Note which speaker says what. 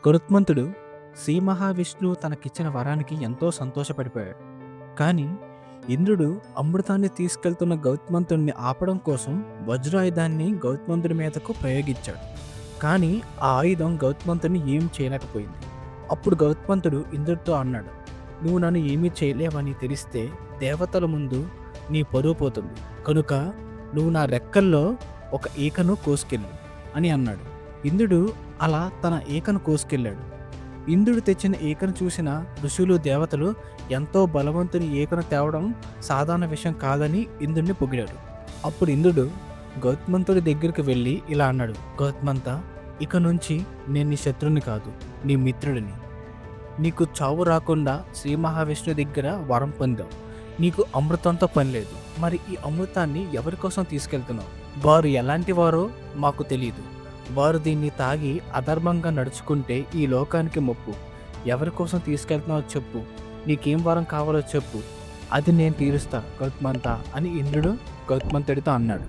Speaker 1: గరుత్మంతుడు శ్రీ మహావిష్ణువు తనకిచ్చిన వరానికి ఎంతో సంతోషపడిపోయాడు. కానీ ఇంద్రుడు అమృతాన్ని తీసుకెళ్తున్న గౌతమంతుడిని ఆపడం కోసం వజ్రాయుధాన్ని గౌతమంతుడి మీదకు ప్రయోగించాడు. కానీ ఆ ఆయుధం గౌతమంతుడిని ఏం చేయలేకపోయింది. అప్పుడు గౌతమంతుడు ఇంద్రుడితో అన్నాడు, నువ్వు నన్ను ఏమీ చేయలేవని తెలిస్తే దేవతల ముందు నీ పరువు పోతుంది. కనుక నువ్వు నా రెక్కల్లో ఒక ఈకను కోసుకెళ్ళు అని అన్నాడు. ఇంద్రుడు అలా తన ఈకను కోసుకెళ్ళాడు. ఇంద్రుడు తెచ్చిన ఈకను చూసిన ఋషులు దేవతలు ఎంతో బలవంతుని ఈకను తేవడం సాధారణ విషయం కాదని ఇంద్రుడిని పొగిడారు. అప్పుడు ఇంద్రుడు గౌతమంతుడి దగ్గరికి వెళ్ళి ఇలా అన్నాడు, గౌతమంత, ఇక నుంచి నేను నీ శత్రుని కాదు, నీ మిత్రుడిని. నీకు చావు రాకుండా శ్రీ మహావిష్ణువు దగ్గర వరం పొందావు. నీకు అమృతంతో పని లేదు. మరి ఈ అమృతాన్ని ఎవరి కోసం తీసుకెళ్తున్నావు? వారు ఎలాంటి వారో మాకు తెలియదు. వారు దీన్ని తాగి అధర్మంగా నడుచుకుంటే ఈ లోకానికి ముప్పు. ఎవరి కోసం తీసుకెళ్తున్నావో చెప్పు. నీకేం వరం కావాలో చెప్పు, అది నేను తీరుస్తా గౌతమంత అని ఇంద్రుడు గౌతమంతుడితో అన్నాడు.